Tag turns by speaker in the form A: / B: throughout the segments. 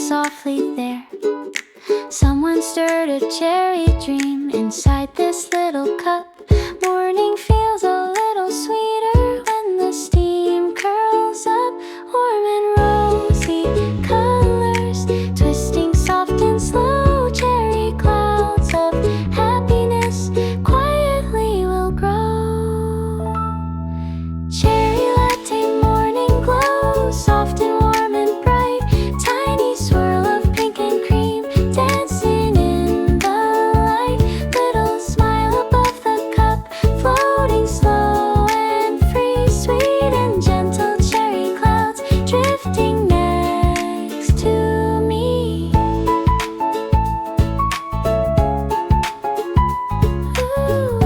A: softly there. Someone stirred a cherry dream inside this little cup. Morning feels a little sweeter when the steam curls up. Warm and rosy colors, twisting soft and slow. Cherry clouds of happiness quietly will grow. Cherry latte morning glow, soft and warm and bright. Tiny swirl of pink and cream dancing in the light. Little smile above the cup, floating slow and free. Sweet and gentle cherry clouds drifting next to me. Ooh,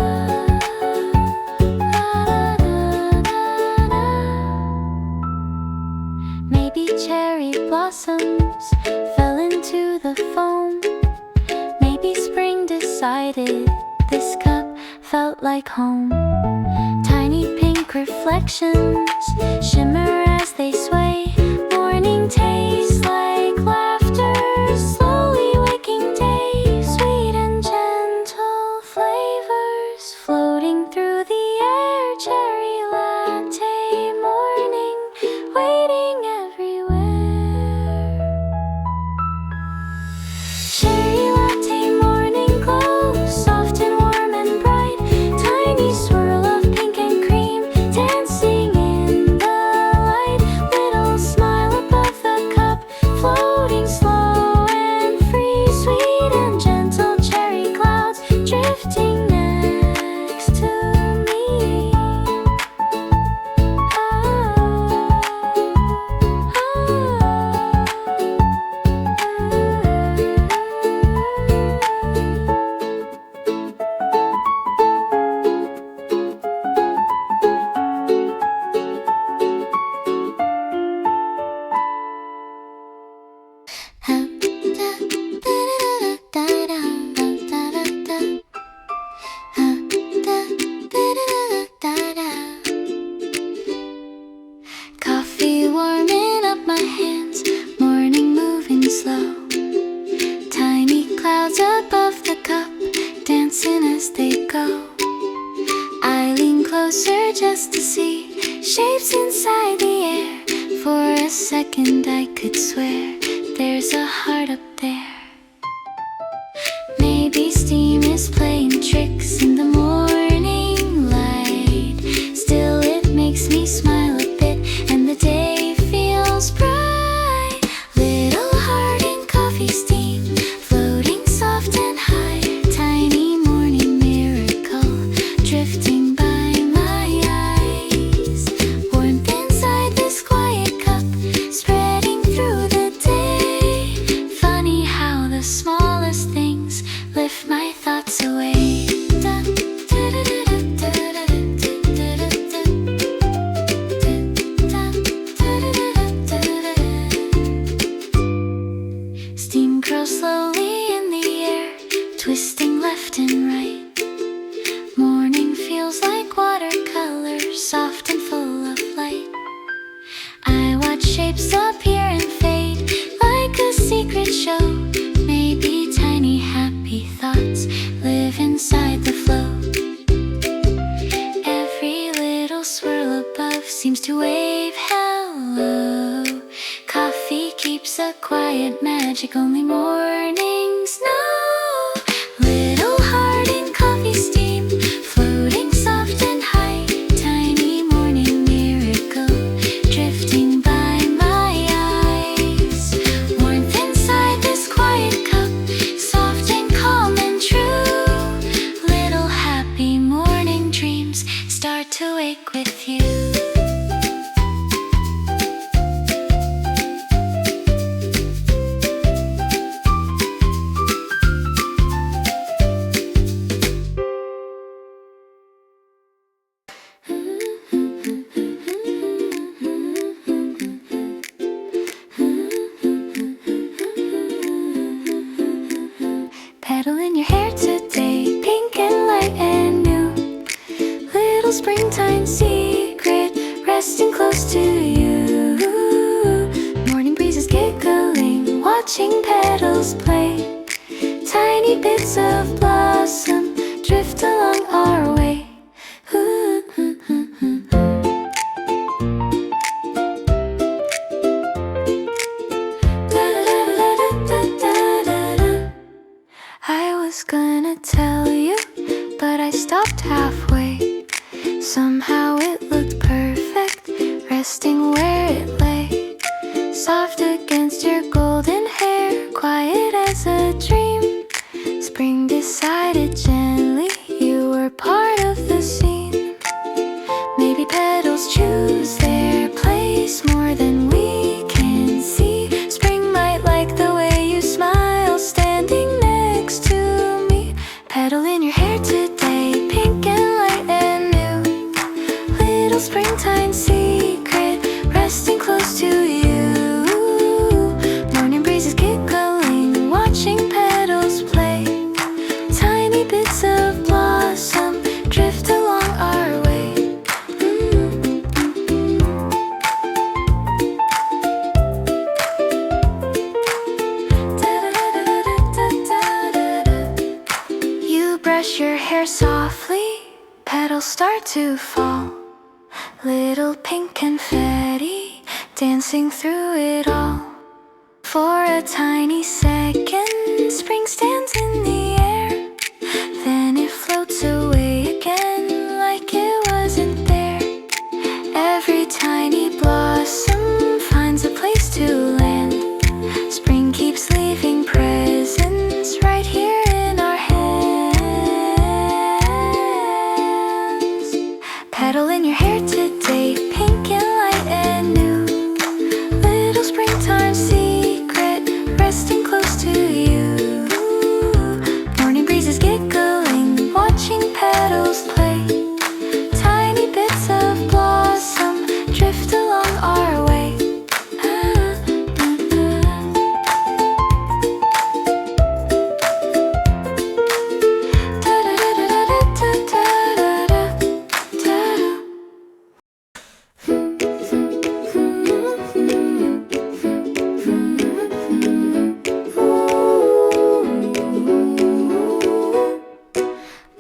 A: maybe cherry blossoms fell into the foam. Maybe spring decided this cup felt like home. Tiny pink reflections shimmer as they sway. Morning tastes like laughter, slowly waking day. Sweet and gentle flavors floating through the air. Cherry latte morning, waiting everywhere. Cherry latte morning glow, soft and warm and bright. Tiny swirl of pink and cream dancing in the light. Little smile above the cup, floating slow and free. Sweet and gentle cherry clouds drifting next to me. Coffee warming up my hands, morning moving slow. Tiny clouds above the cup, dancing as they go. I lean closer just to see shapes inside the air. For a second I could swear there's a heart up there. Maybe steam is playing tricks in the morning light. Still it makes me smile a bit and the day feels bright. Little heart in coffee steam, floating soft and high. Tiny morning miracle drifting by my eyes. Warmth inside this quiet cup, spreading through the day. Funny how the smallest things lift my thoughts away. Steam curls slowly in the air, twisting left and right. Morning feels like watercolor, soft and full of light. I watch shapes appear and fade like a secret show. Maybe tiny happy thoughts live inside the flow. Every little swirl above seems to wave hello. Coffee keeps a quiet magic only mornings know. Little heart in coffee steam, floating soft and high. Tiny morning miracle drifting by my eyes. Warmth inside this quiet cup, soft and calm and true. Little happy morning dreams start to wake with you. Petal in your hair today, pink and light and new. Little springtime secret, resting close to you. Morning breezes giggling, watch watching petals play. Tiny bits of blossom drift along our way. I was gonna tell you, but I stopped halfway. Somehow it looked perfect, resting where it lay. Soft against your golden hair, quiet as a dream. Spring decided gently, you were part of the scene. Maybe petals choose their place more than we can see. Spring might like the way you smile, standing next to me. Petal in your hair today, pink and light and new. Little springtime secret, resting close to you. Morning breezes giggling, watching petals play. Tiny bits of blossom drift along our way. You brush your hair softly, petals start to fall. Little pink confetti dancing through it all. For a tiny second, spring stands in the air. Then it floats away again like it wasn't there. Every tiny blossom finds a place to land. Spring keeps leaving presents right here in our hands. Petal in your hair today, pink and light and new. Little springtime secret, resting close to you. Morning breezes giggling, watching petals play. Tiny bits of blossom drift along our way.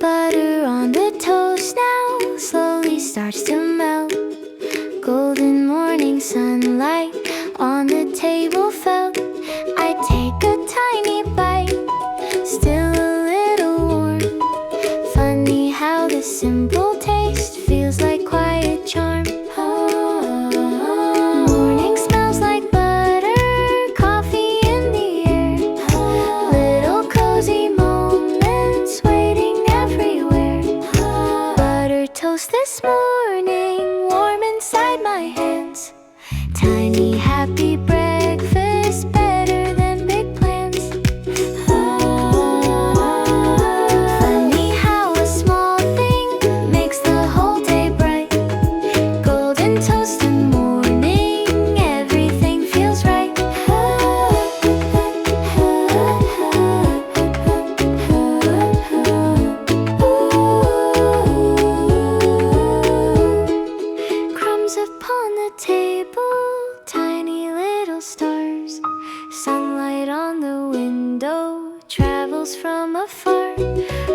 A: Butter on the toast now slowly starts to melt. Golden morning sunlight on the table felt. I take a tiny bite, still a little warm. Funny how the simple taste feels like quiet charm. Morning smells like butter, coffee in the air. Little cozy moments waiting everywhere. Butter toast this morning, warm inside my hands. Tiny happy breakfast, better than big plans. Funny how a small thing makes the whole day bright. Golden toast in morning, everything feels right. Crumbs upon the table, tiny little stars. Sunlight on the window travels from afar.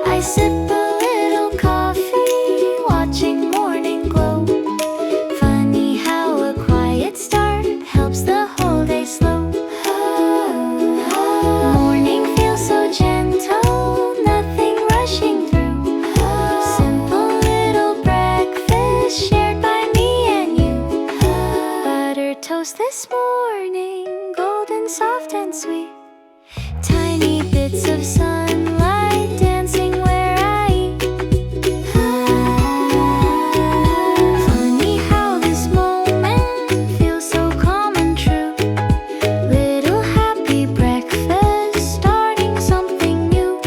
A: I sip a little coffee, watching morning glow. Funny how a quiet start helps the whole day slow. Morning feels so gentle, nothing rushing through. Simple little breakfast shared by me and you. Butter toast this morning, golden soft and sweet. Tiny bits of sunlight dancing where I eat. Funny how this moment feels so calm and true. Little happy breakfast, starting something new.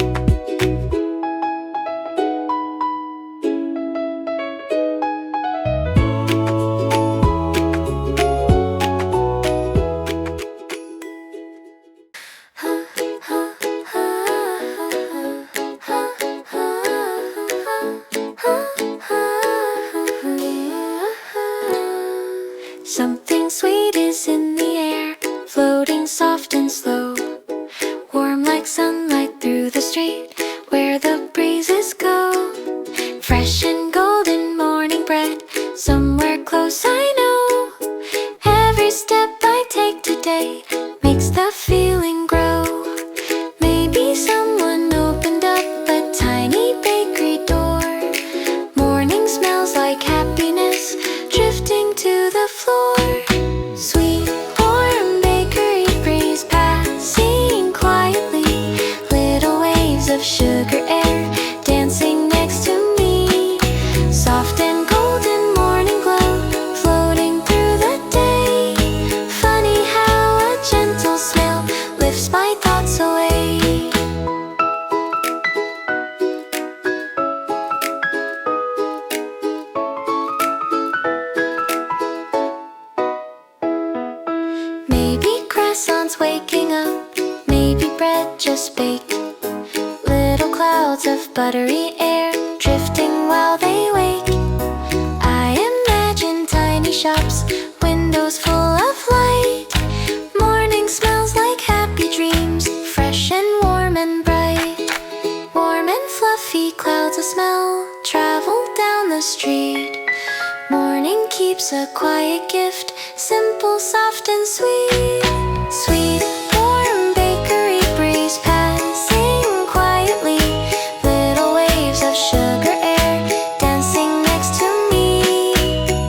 A: chase my thoughts away. Maybe croissants waking up, maybe bread just baked. Little clouds of buttery air drifting while they wake. I imagine tiny shops, windows full of light. Morning smells like happy dreams, fresh and warm and bright. Warm and fluffy clouds of smell travel down the street. Morning keeps a quiet gift, simple, soft and sweet. Sweet, warm bakery breeze passing quietly. Little waves of sugar air dancing next to me.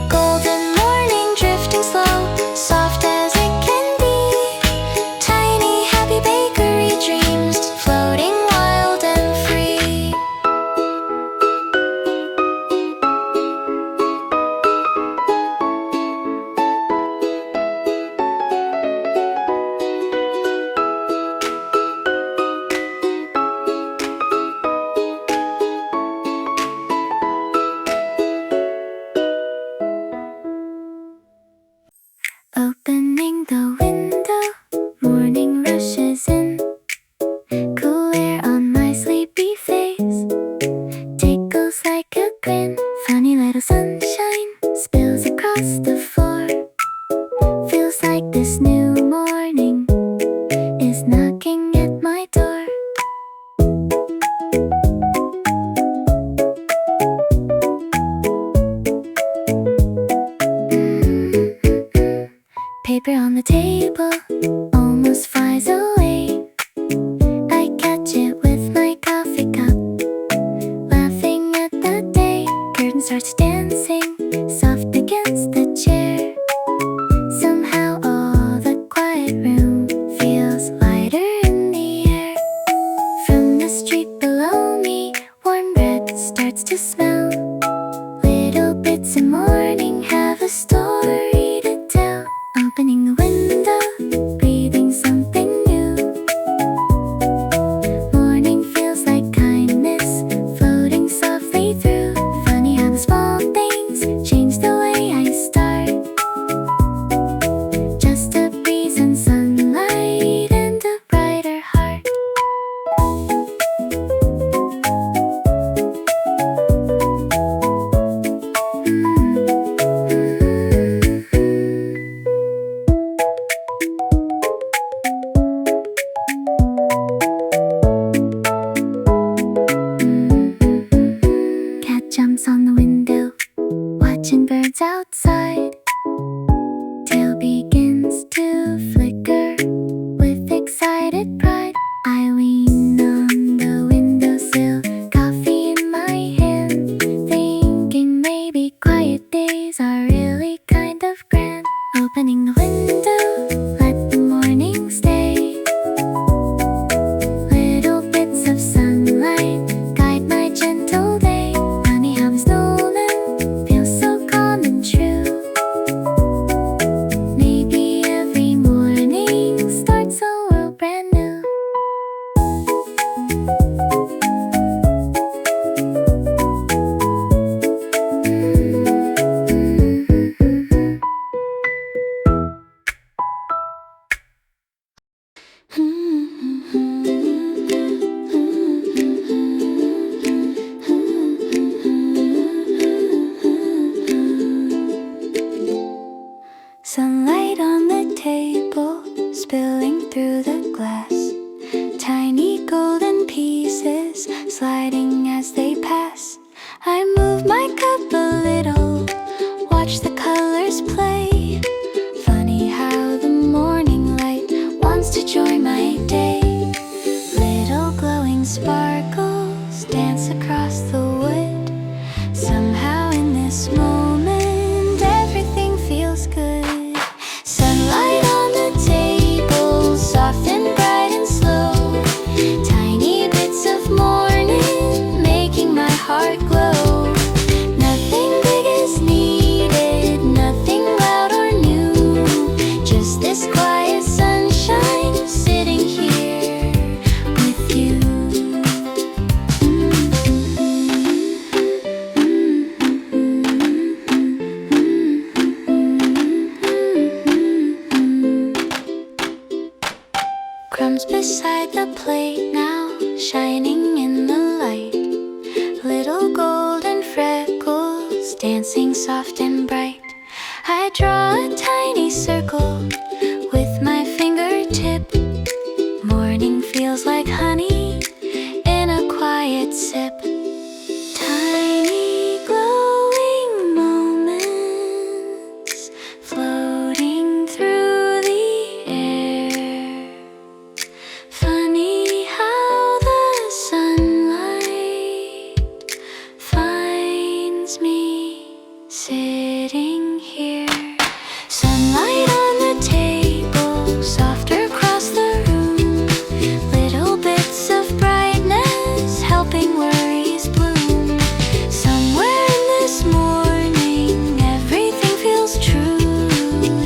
A: Golden morning drifting slow, soft as it can be. Tiny happy bakery dreams floating wild and free. Opening the window, morning rushes in. Cool air on my sleepy face tickles like a grin. Funny little sunshine spills across the floor. Feels like this new morning is knocking at my door. Paper on the table almost flies away. I catch it with my coffee cup, laughing at the day. Curtain starts dancing, soft against the chair. Somehow all the quiet room feels lighter in the air. From the street below me, warm bread starts to smell. Little bits of morning have a story to tell. Opening the window, breathing something new. Morning feels like kindness floating softly through. Funny how the small things change the way I start. Just a breeze and sunlight and a brighter heart. Cat jumps on the window, watching birds outside. Tail begins to flicker with excited pride. I lean on the windowsill, coffee in my hand, thinking maybe quiet days are really kind of grand. Opening the window, let the morning stay. Little bits of sunlight guide my gentle day. Funny how the snowman feels so calm and true. Maybe every morning starts a world brand new. Sunlight on the table, spilling through the glass. Tiny golden pieces sliding as they pass. I move my cup a little, watch the colors play. Funny how the morning light wants to join my day. Little glowing sparkles dance across the wood. Somehow in this moment everything feels good. Sunlight on the table, soft and bright and slow. Tiny bits of morning making my heart glow. Nothing big is needed, nothing loud or new. Just this quiet sunshine sitting here beside the plate now, shining in the light. Little golden freckles dancing soft and bright. I draw a tiny circle with my fingertip. Morning feels like honey in a quiet sip. Tiny glowing moments floating through the air. Funny how the sunlight finds me sitting here. Sunlight on the table, softer across the room. Little bits of brightness helping worries bloom. Somewhere in this morning, everything feels true.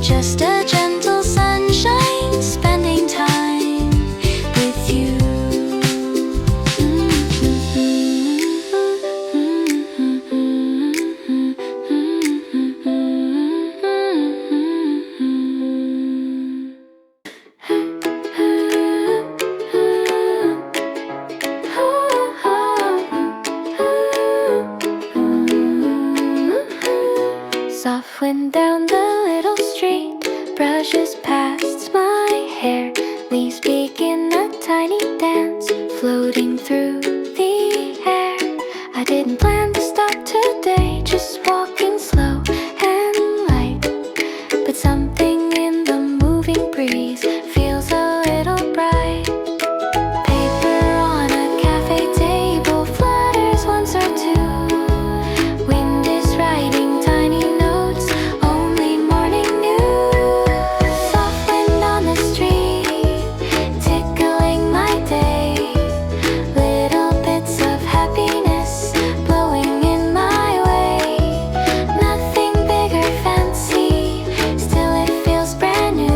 A: Just a gentle sunshine, spending time with you. Soft wind down the little street brushes past my hair. Leaves begin a tiny dance floating through the air. I didn't plan to stop today, just walking slow and light. But something in the moving breeze feels a little bright. Paper on a cafe table flutters once or two. Wind is writing tiny notes, only morning news. Soft wind on the street, tickling my day. Little bits of happiness blowing in my way. Nothing big or fancy, still it feels brand new.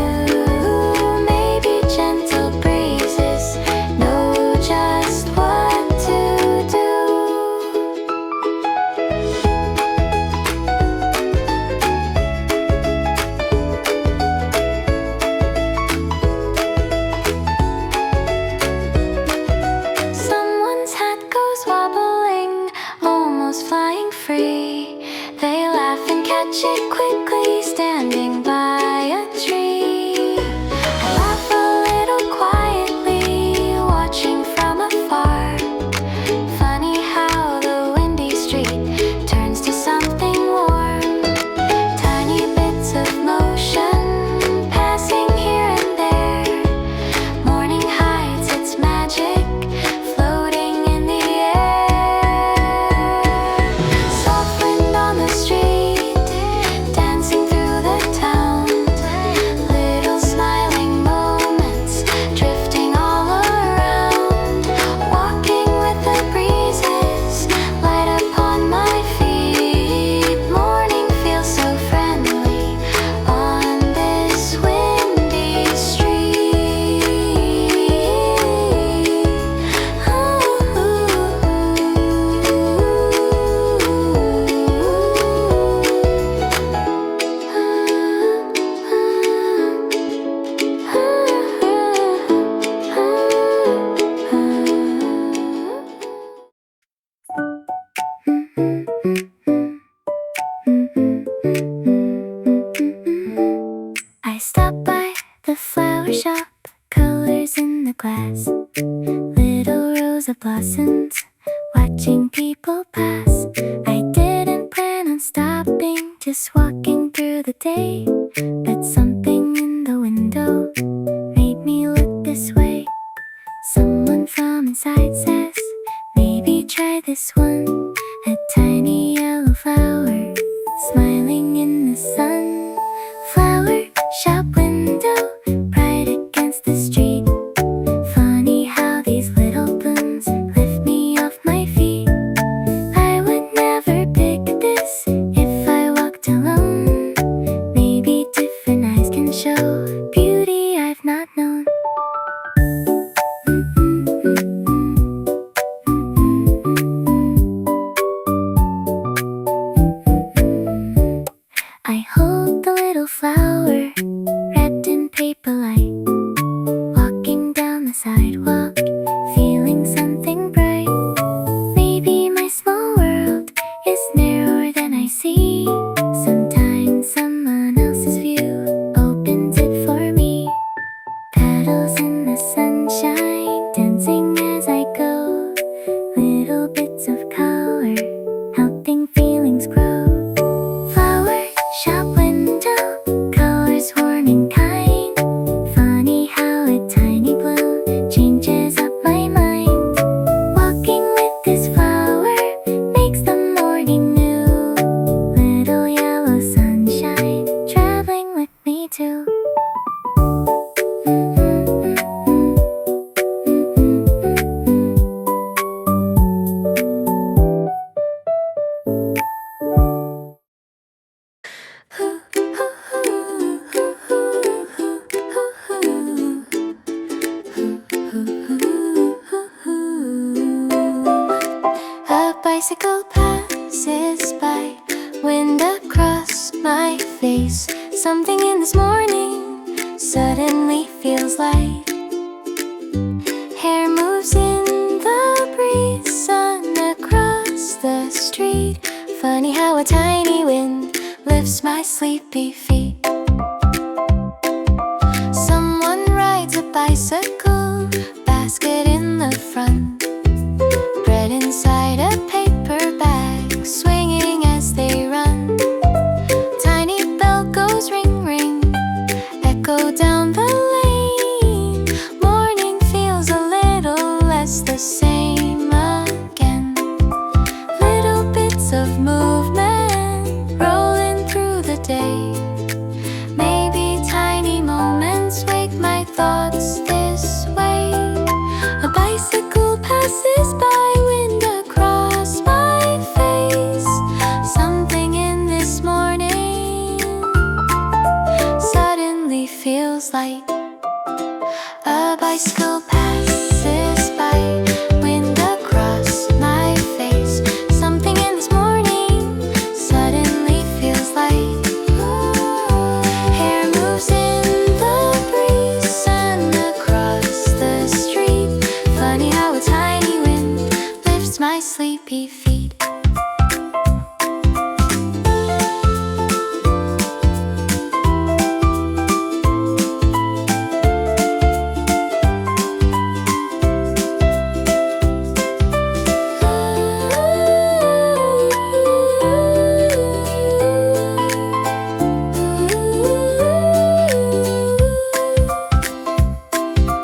A: Maybe gentle breezes know just what to do. Someone's hat goes wobbling, almost flying free. They laugh and catch it quickly, standing by a tree. I laugh a little quietly, watching from afar. Funny how the windy street turns to something warm. Tiny bits of motion passing here and there. Morning hides its magic, floating in the air. Soft wind on the street, dancing through the town. Little smiling moments drifting all around. Walking with the breezes, light upon my feet. Morning feels so friendly on this windy street. I stopped by the flower shop, colors in the glass. Little rows of blossoms, watching people pass. I didn't plan on stopping, just walking through the day. But something in the window made me look this way. Someone from inside says, maybe try this one. A tiny yellow flower, smiling in the sun. Flower shop window, bright against the street. Funny how these little blooms lift me off my feet. I would never pick this if I walked alone. Maybe different eyes can show beauty I've not known. sidewalk, feeling something bright. Maybe my small world is narrower than I see. Sometimes someone else's view opens it for me. Petals in the sunshine, dancing as I go. Little bits of color, helping feelings grow. Flower shop window, colors warm and kind. Funny how a tiny bloom changes up my mind. Walking with this flower makes the morning new. Little yellow sunshine, traveling with me too. A bicycle passes by, wind across my face. Something in this morning suddenly feels light. Hair moves in the breeze, sun across the street. Funny how a tiny wind lifts my sleepy feet. Someone rides a bicycle, basket in the front. Bread inside a paper bag, swinging as they run. Tiny bell goes ring ring, echo down the lane. Morning feels a little less the same again. Little bits of movement rolling through the day. Maybe tiny moments wake my thoughts this way. A bicycle passes by, wind across my face. Something in this morning suddenly feels light. A bicycle passes by, wind across my face. Something in this morning suddenly feels light. Hair moves in the breeze, sun across the street. Funny how a tiny wind lifts my sleepy feet.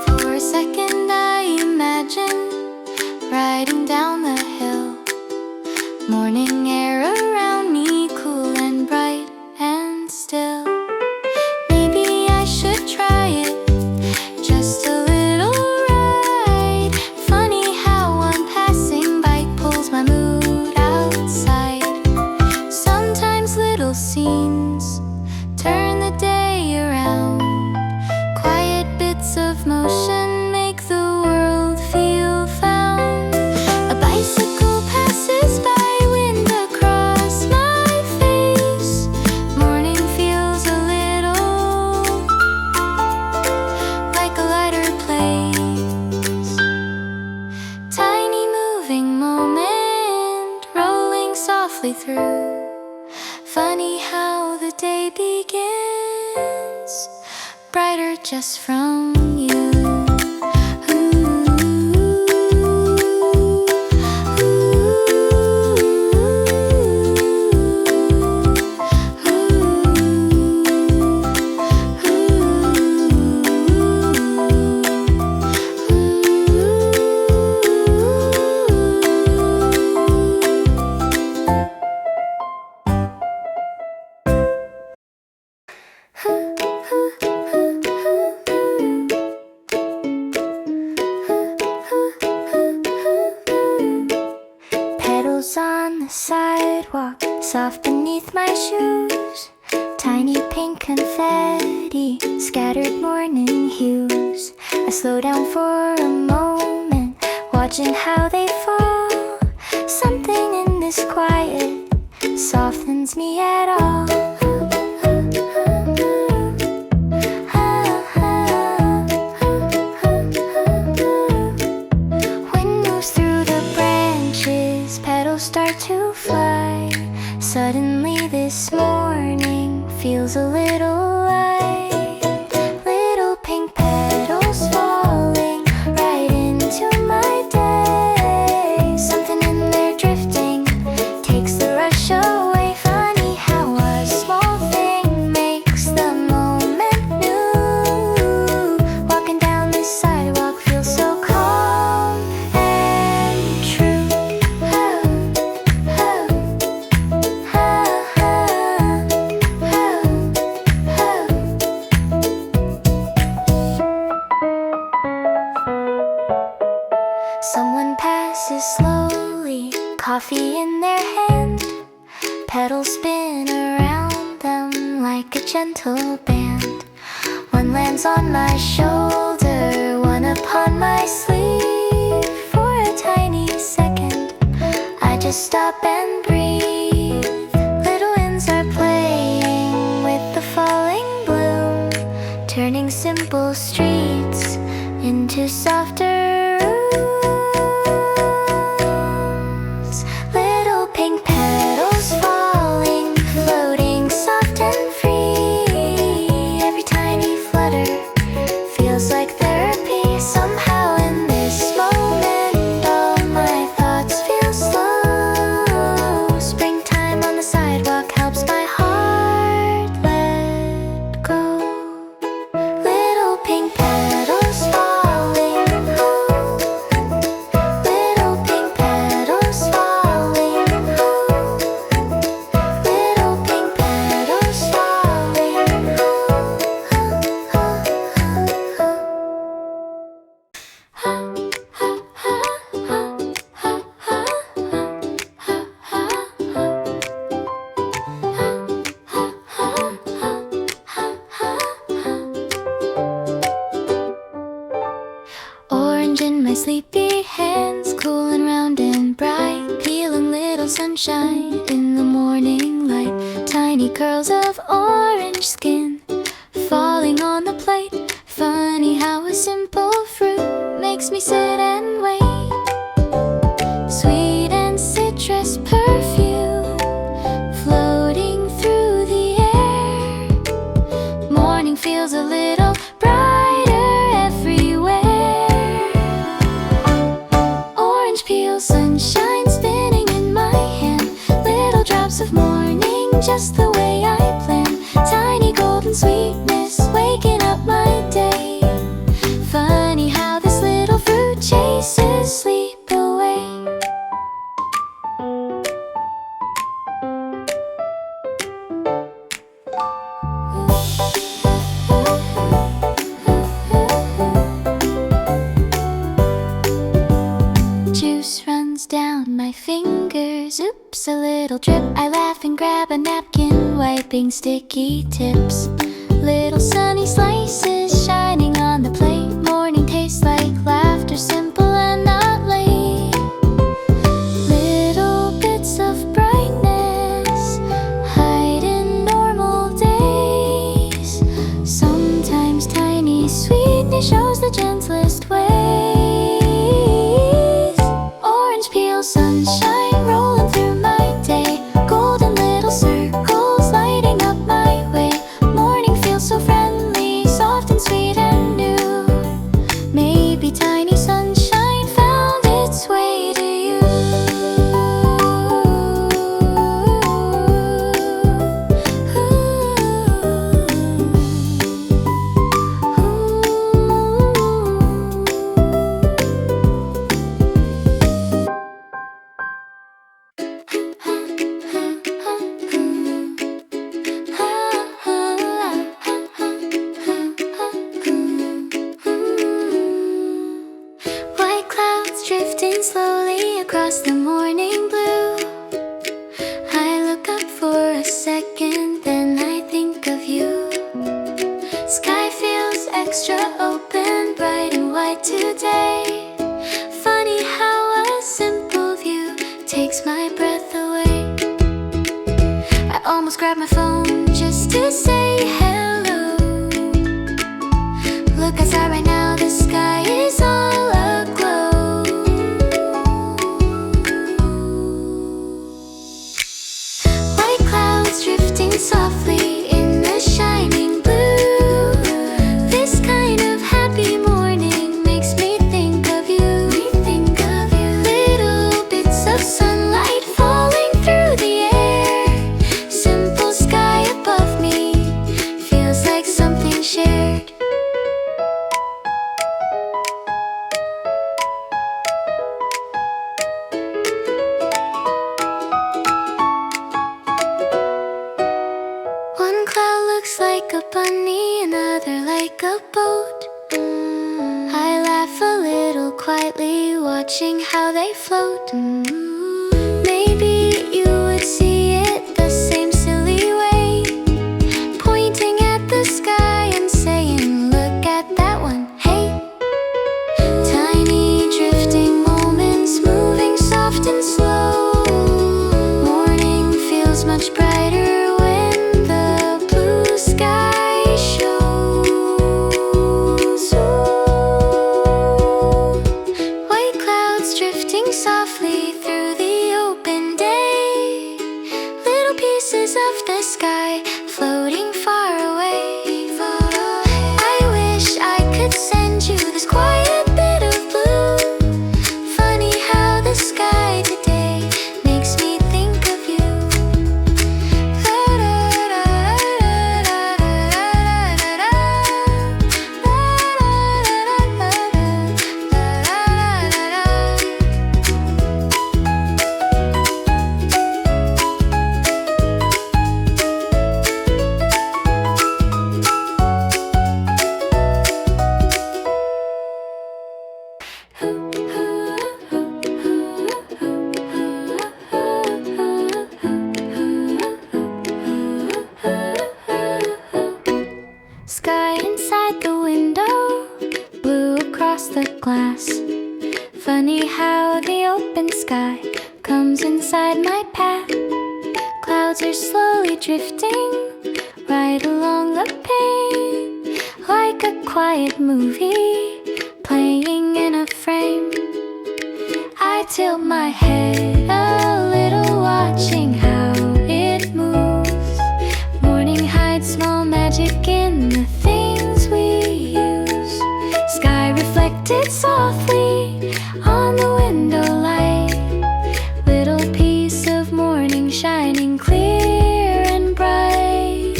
A: For a second I imagine riding down the hill. Morning air around me, cool and bright and still. Maybe I should try it, just a little ride. Funny how one passing bike pulls my mood outside. Sometimes little scenes turn the day around. Quiet bits of motion make the world feel found. A bicycle passes by, wind across my face. Morning feels a little like a lighter place. Tiny moving moment rolling softly through. Funny how the day begins brighter just from you. Petals on the sidewalk, soft beneath my shoes. Tiny pink confetti, scattered morning hues. I slow down for a moment, watching how they fall. Something in this quiet softens me at all. faces slowly, coffee in their hand. Petals spin around them like a gentle band. One lands on my shoulder, one upon my sleeve. For a tiny second, I just stop and breathe. Little winds are playing with the falling bloom, turning simple streets into softer rooms. Little pink petals falling, floating soft and free. Every tiny flutter feels like therapy. Somehow in this moment, all my thoughts feel slow. Springtime on the sidewalk helps my heart let go. Little pink petals falling, little pink petals falling, little pink petals falling. Orange in my sleepy hands, cool and round and bright, peeling little sunshine in the morning light. Tiny curls of orange skin falling on the plate. Funny how a simple fruit makes me sit and wait. Sweet and citrus perfume floating through the air. Morning feels a little brighter everywhere. Orange peel, sunshine spinning in my hand. Little drops of morning, just the way I planned. Tiny golden sweetness waking up my day. Funny how this little fruit chases sleep away. Juice runs down my fingers, oops, a little drip. I laugh and grab a napkin, wiping sticky tips. Little sunny slices shining on the plate. Morning tastes like laughter, simple and not late. Little bits of brightness hide in normal days. Sometimes tiny sweetness shows the gentlest ways. Orange peel, sunshine rolling through my day. Golden little circles lighting up my way. Morning feels so friendly, soft and sweet and new. Maybe tiny sunshine found its way to you. White clouds drifting slowly across the morning blue. I look up for a second, then I think of you. Sky feels extra open, bright and white today. Funny how a simple view takes my breath away. I almost grabbed my phone just to say hello. Look outside right now, the sky is all aglow. White clouds drifting softly in the shining blue. This kind of happy morning makes me think of you. Little bits of sunlight falling through the air. Simple sky above me feels like something shared. watching how they float. Maybe you would see it the same silly way, pointing at the sky and saying, look at that one, hey. Tiny drifting moments moving soft and slow. Morning feels much brighter when the blue sky shows. White clouds drifting softly through the open day. Little pieces of the sky floating far away. I wish I could send you this quiet bit of blue. Funny how the sky today makes me think of you. Sky inside the window, blue across the glass. Funny how the open sky comes inside my path. Clouds are slowly drifting right along the pane, like a quiet movie playing in a frame. I tilt my head a little, watching how it moves. Morning hides small magic in the things we use. Sky reflected softly on the window light. Little piece of morning shining clear and bright.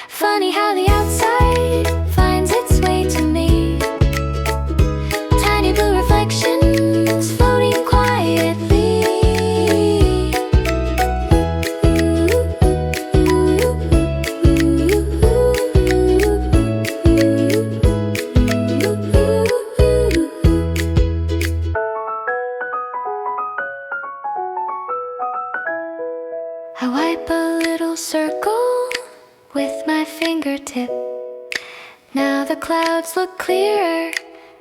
A: Funny how the outside finds its way to me. Tiny blue reflections floating quietly. I wipe a little circle with my fingertip. Now the clouds look clearer,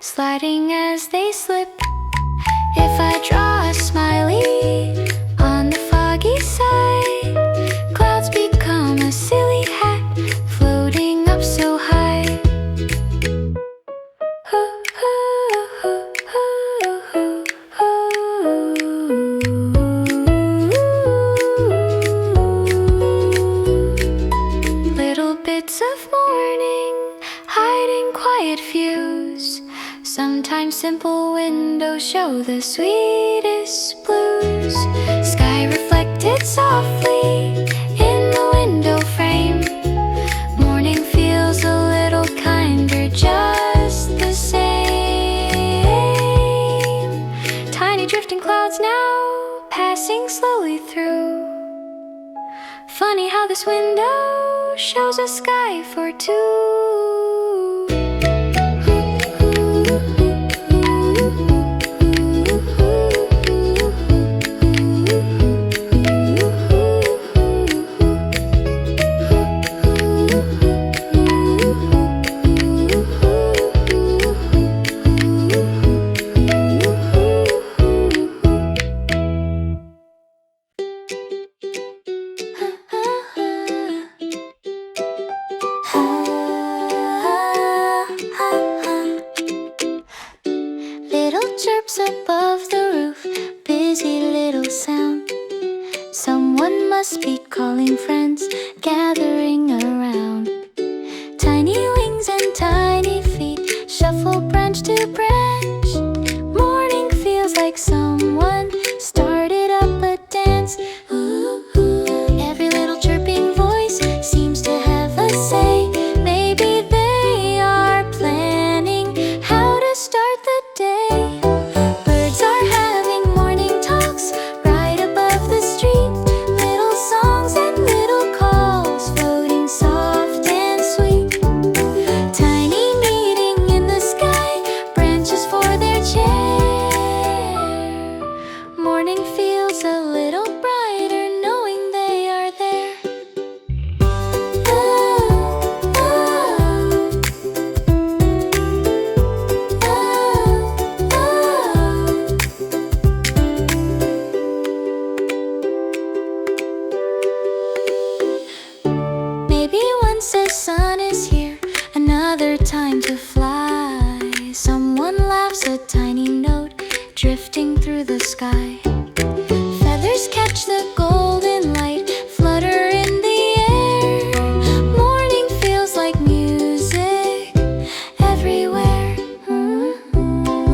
A: sliding as they slip. If I draw a smiley on the foggy side, clouds become a silly hat floating up so high. Little bits of morning hiding quiet views. Sometimes simple windows show the sweetest blues. Sky reflected softly in the window frame. Morning feels a little kinder just the same. Tiny drifting clouds now passing slowly through. Funny how this window shows a sky for two. Little chirps above the roof, busy little sound. Someone must be calling friends, gathering around. Tiny wings and tiny feet shuffle branch to branch. Morning feels like someone started up a dance. Ooh, ooh. Every little chirping voice seems to have a say. Maybe they are planning how to start the day. Birds are having morning talks right above the street. Little songs and little calls laughs a tiny note drifting through the sky. Feathers catch the golden light, flutter in the air. Morning feels like music everywhere.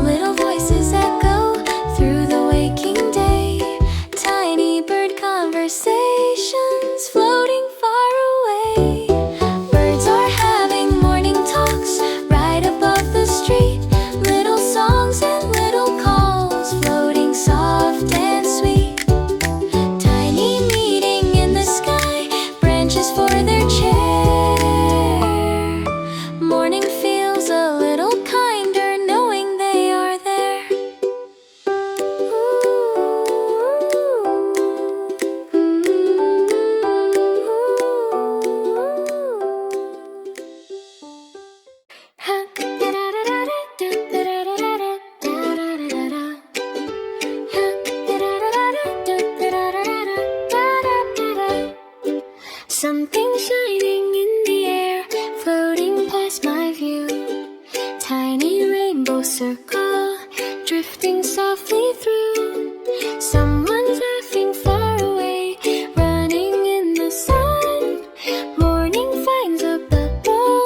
A: Little voices echo through the waking day. Tiny bird conversations floating far away. Birds are having morning talks right above the street. Little songs and little calls floating soft and sweet. Tiny meeting in the sky, branches for their chair. Morning feels a little kinder knowing they are there. Something shining in the air, floating past my view. Tiny rainbow circle, drifting softly through. Someone's laughing far away, running in the sun. Morning finds a bubble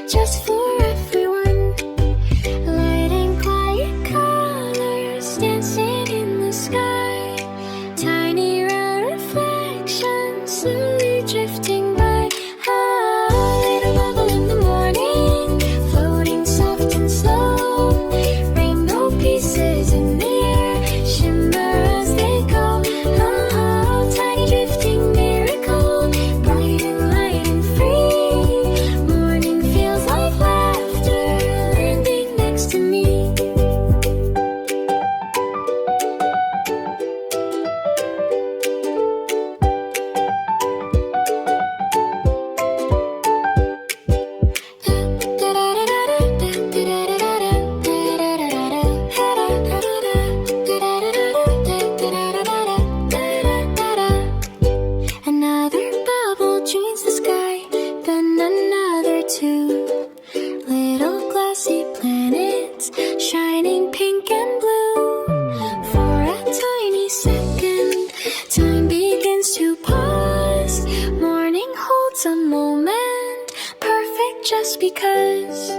A: just for everyone. Light and quiet colors dancing in the sky. Tiny round reflections slowly drifting by. Ah, little bubble in the morning, floating soft and slow. Rainbow pieces in the air, shimmer as they go. Oh, tiny drifting miracle, bright and light and free. Morning feels like laughter landing next to me. Another bubble joins the sky, then another too. Little glassy planets shining pink and blue. For a tiny second, time begins to pause. Morning holds a moment, perfect just because.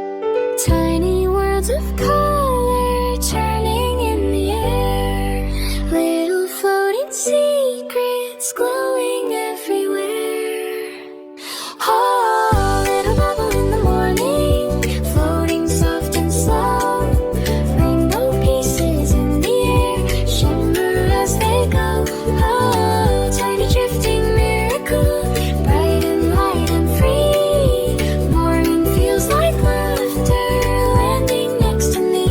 A: Tiny worlds of color turning in the air. Little floating secrets glowing everywhere. Oh, little bubble in the morning, floating soft and slow. Rainbow pieces in the air, shimmer as they go. Oh, tiny drifting miracle, bright and light and free. Morning feels like laughter landing next to me.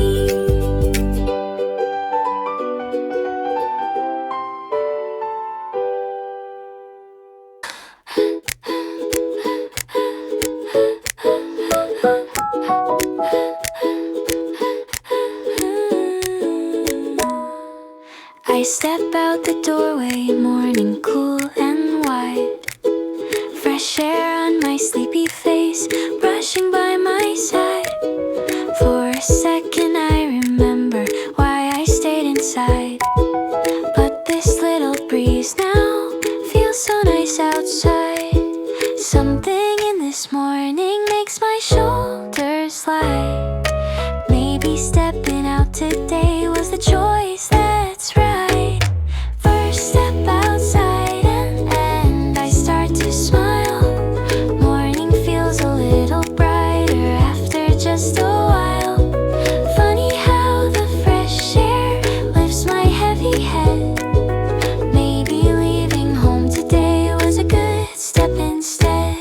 A: I step out the doorway, morning cool and wide. Fresh air on my sleepy face, brushing by my side. For a second I remember why I stayed inside. But this little breeze now feels so nice outside. Something in this morning makes my shoulders light. Maybe stepping out today was the choice that's right. First step outside and I start to smile. Morning feels a little brighter after just a while. Funny how the fresh air lifts my heavy head. Maybe leaving home today was a good step instead.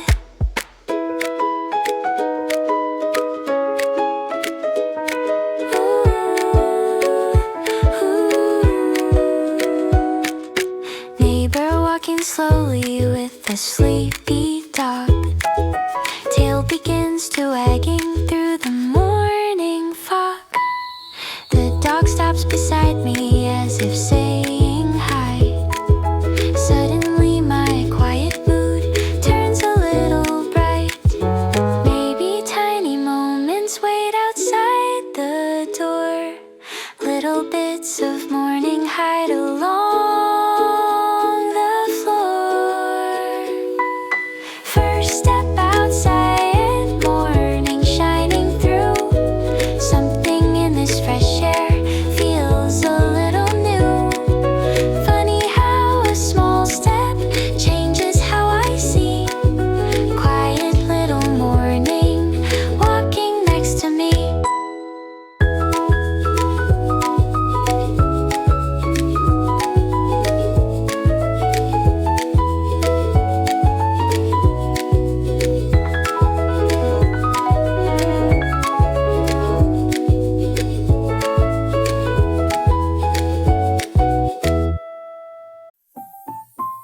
A: Neighbor walking slowly with a sleepy dog. Tail begins to wagging through the morning fog. The dog stops beside me as if saying hi. Suddenly my quiet mood turns a little bright. Maybe tiny moments wait outside the door. bits of morning hide along the floor. First step outside, morning shining through. Something in this fresh air feels a little new. Funny how a small step changes how I see. Quiet little morning walking next to me.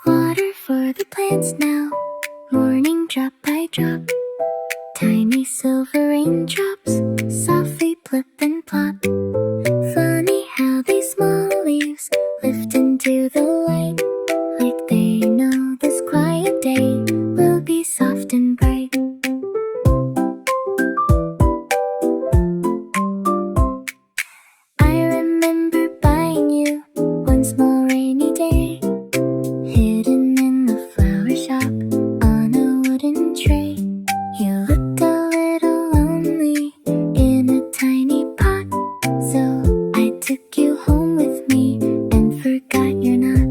A: Water for the plants now, morning drop by drop. Tiny silver raindrops softly plip and plop. Funny how these small leaves lift into the light, like they know this quiet day will be soft and bright. I remember buying you one small rainy day, hidden in the flower shop on a wooden tray. You looked a little lonely in a tiny pot, so I took you home with me and forgot you're not.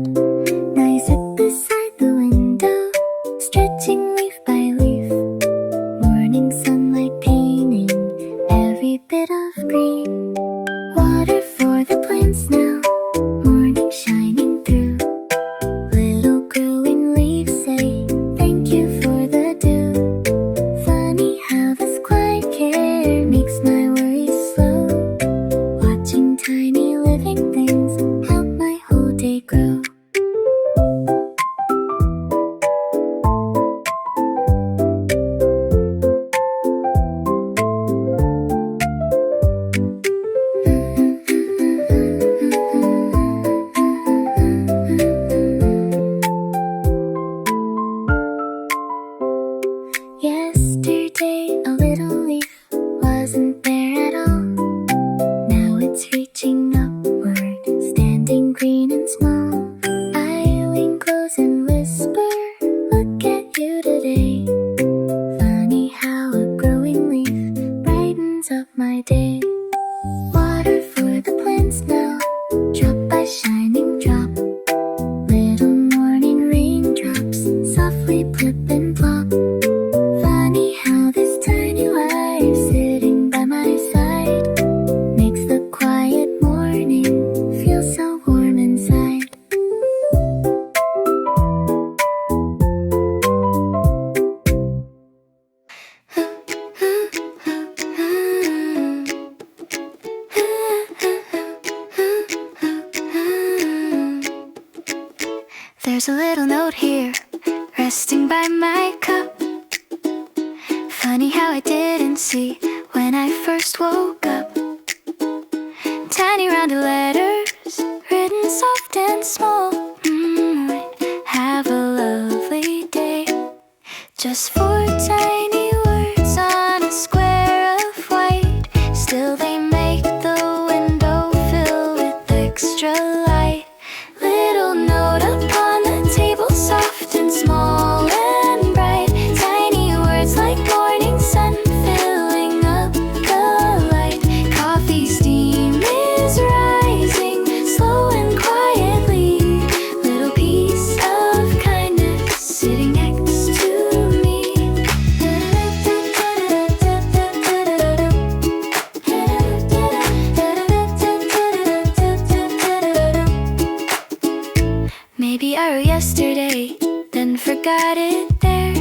A: Now you sit beside the window, stretching leaf by leaf. Morning sunlight painting every bit of green. Water for the plants now, morning shining through. Little growing leaves say thank you for the dew. Funny how this quiet care makes my worries slow. Watching tiny living things help my whole day grow. Yesterday a little leaf wasn't there at all. Now it's reaching upward, standing green and small. I lean close and whisper, look at you today. Funny how a growing leaf brightens up my day. Water for the plants now, drop by shining drop. Little morning raindrops softly plip and plop. Funny how this tiny life sitting by my side makes the quiet morning feel so warm inside. There's a little note here, resting by my cup. Funny how I didn't see when I first woke up. Tiny rounded letters, written soft and small. Have a lovely day. Just four tiny words on a square of white. Still they make the window fill with extra light. Little note upon the table, soft and small and bright. Tiny words like morning sun filling up the light. Coffee steam is rising, slow and quietly. Little piece of kindness sitting next to me. Maybe I wrote yesterday, then forgot it there.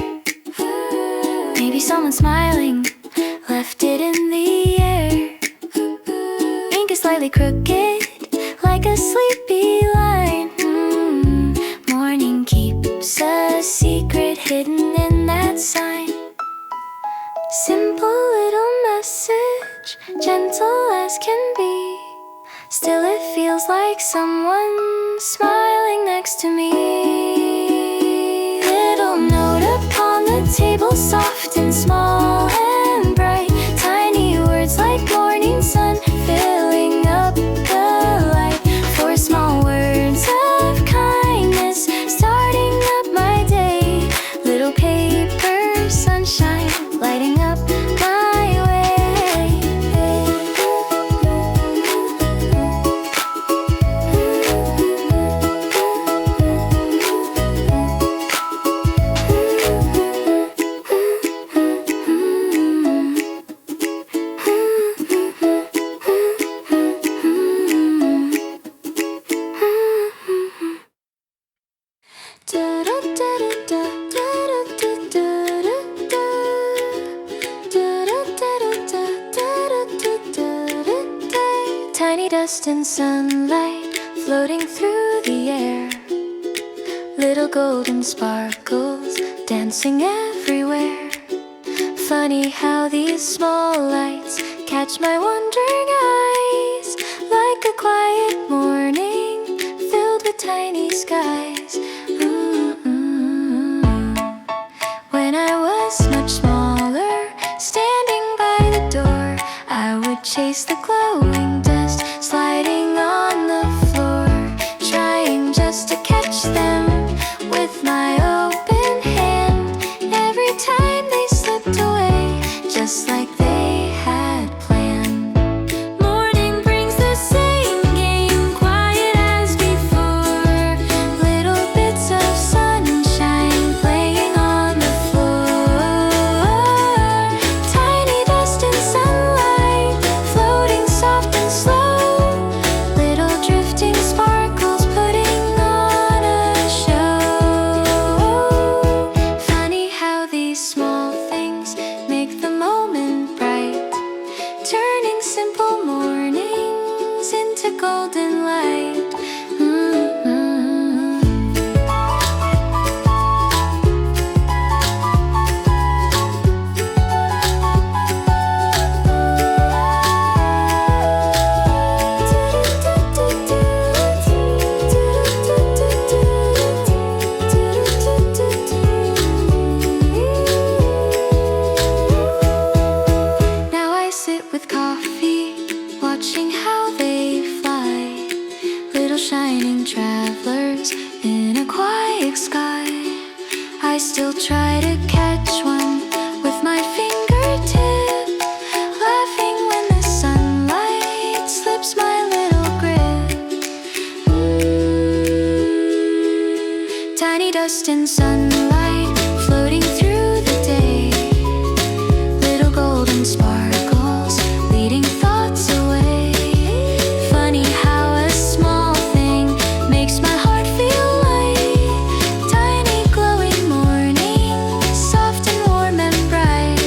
A: Maybe someone smiling left it in the air. Ink is slightly crooked, like a sleepy line. Morning keeps a secret hidden in that sign. Simple little message, gentle as can be. Still it feels like someone smiling next to me. Little note upon the table, soft and small and bright. Tiny words like morning sun filling up the light. Tiny dust and sunlight floating through the air. Little golden sparkles dancing everywhere. Funny how these small lights catch my wondering eyes, like a quiet morning filled with tiny skies. When I was much smaller, standing by the door, I would chase the glowing dust sliding on the floor, trying just to catch them with my open hand. Every time they slipped away, just like they had planned. Morning brings the same game, quiet as before. Little bits of sunshine playing on the floor. Tiny dust and sunlight floating soft and slow. Little drifting sparkles putting on a show. Funny how these small things make the moment bright, turning simple mornings into golden light. Now I sit with coffee, watching how they fly. Little shining travelers in a quiet sky. I still try to catch one with my fingertip, laughing when the sunlight slips my little grip. Tiny dust and sunlight floating through the day. Little golden sparkles leading thoughts away. Funny how a small thing makes my heart feel light. Tiny glowing morning, soft and warm and bright.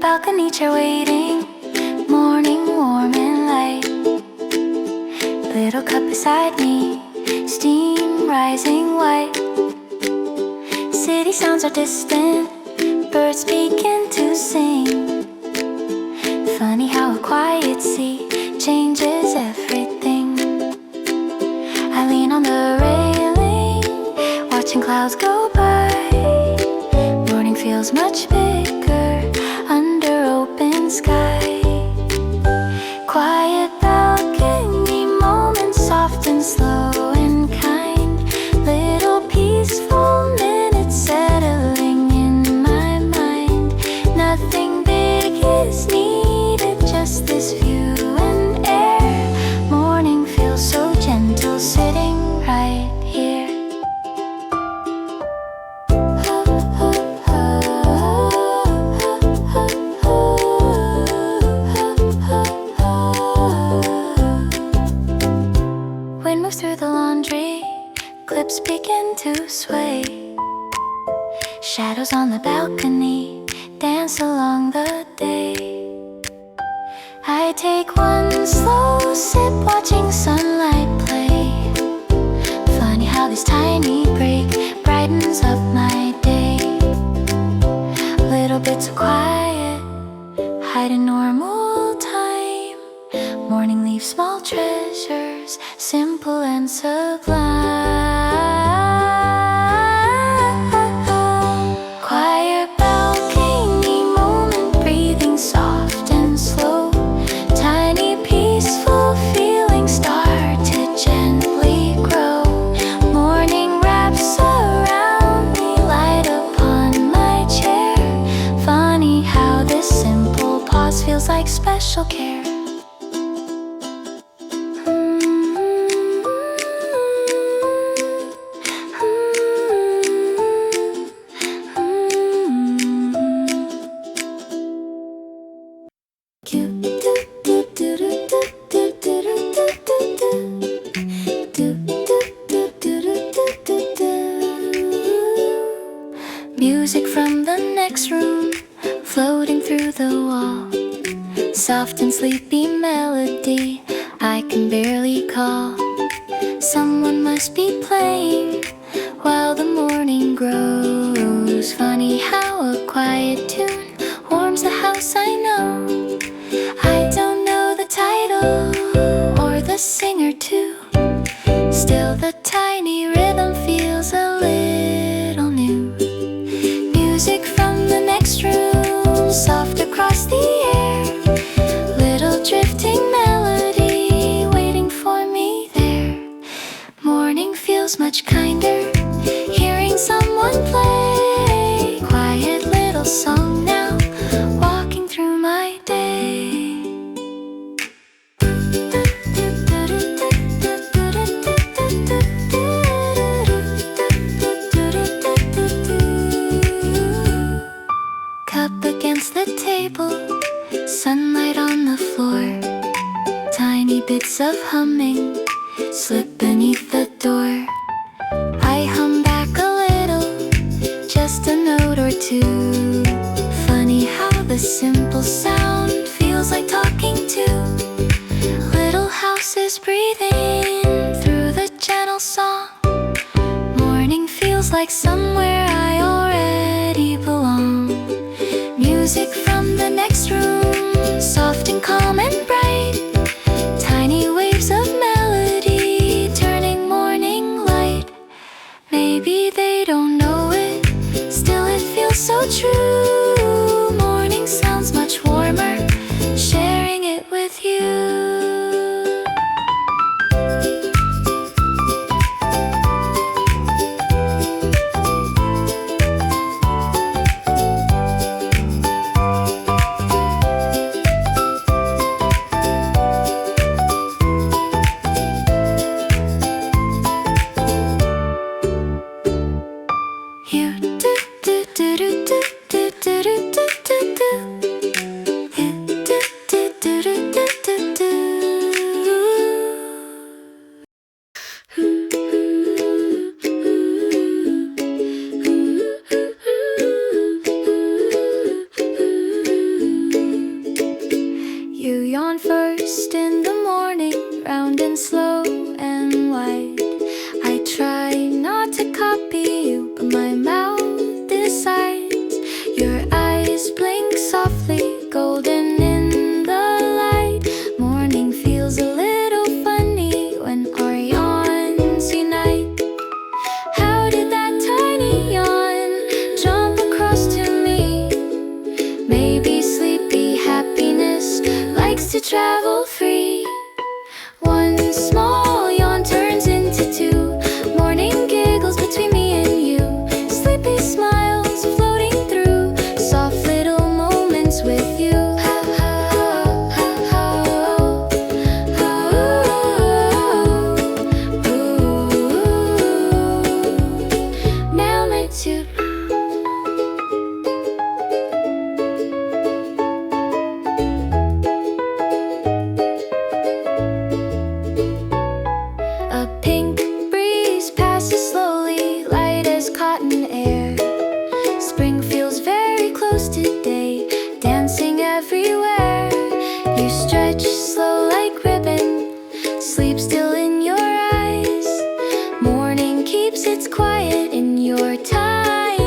A: Balcony chair waiting, morning warm and light. Little cup beside me, steam rising white. City sounds are distant, birds begin to sing. Funny how a quiet sea changes everything. I lean on the railing, watching clouds go by. Morning feels much bigger under open sky. Quiet balcony moments, soft and slow and kind. Little peaceful minutes settling in my mind. Nothing big is needed, just this view and air. Morning feels so gentle sitting right here. Wind moves through the laundry, clips begin to sway. Shadows on the balcony dance along the day. I take one slow sip, watching sunlight play. Funny how this tiny break brightens up my day. Little bits of quiet hide in normal time. Morning leaves small treasures, simple and sublime. Quiet balcony moment, breathing soft and slow. Tiny peaceful feelings start to gently grow. Morning wraps around me, light upon my chair. Funny how this simple pause feels like special care. Music from the next room, floating through the wall. Soft and sleepy melody I can barely call. Someone must be playing while the morning grows. Funny how a quiet tune warms the house, I know. I don't know the title or the singer too. Still the tiny rhythm feels a little new. Music from the next room, soft across the air. Little drifting melody waiting for me there. Morning feels much kinder, hearing someone play. Quiet little song now, walking through my day. Cup against the table, sunlight on the floor. Tiny bits of humming slip beneath the door. I hum back a little, just a note or two. Funny how the simple sound feels like talking to. Little houses breathing through the gentle song. Morning feels like somewhere I already belong. Music from the next room, soft and calm and bright. Tiny waves of melody turning morning light. Maybe they don't know it, still it feels so true. Morning sounds much warmer, sharing it with you. You yawn first in the morning, round and slow and wide. I try not to copy you, but my mouth decides. Your eyes blink softly, golden in the light. Morning feels a little funny when our yawns unite. How did that tiny yawn jump across to me? Maybe sleepy happiness likes to travel free. One small yawn turns into two. Morning giggles between me and you. Sleepy smiles floating through. Soft little moments with you. Now let's you. A pink breeze passes slowly, light as cotton air. Spring feels very close today, dancing everywhere. You stretch slow like ribbon, sleep still in your eyes. Morning keeps its quiet in your time.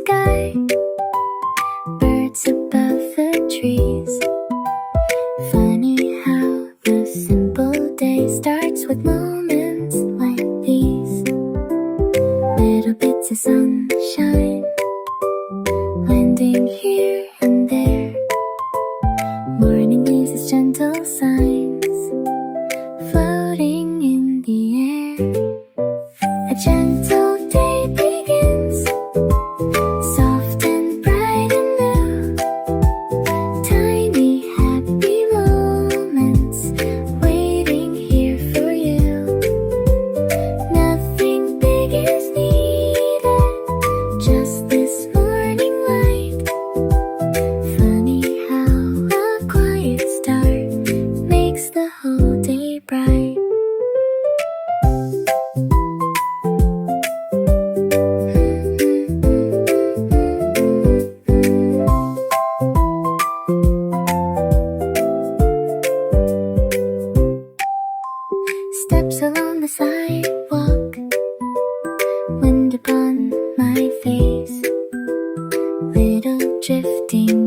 A: sky, birds above the trees. Funny how the simple day starts with moments like these. Little bits of sunshine landing here and there. Morning leaves its gentle signs floating in the air. A gentle day begins, soft and bright and new. Tiny happy moments waiting here for you. Nothing big is needed, just this morning light. Funny how a quiet start makes the whole day bright. Steps along the sidewalk, wind upon my face, little drifting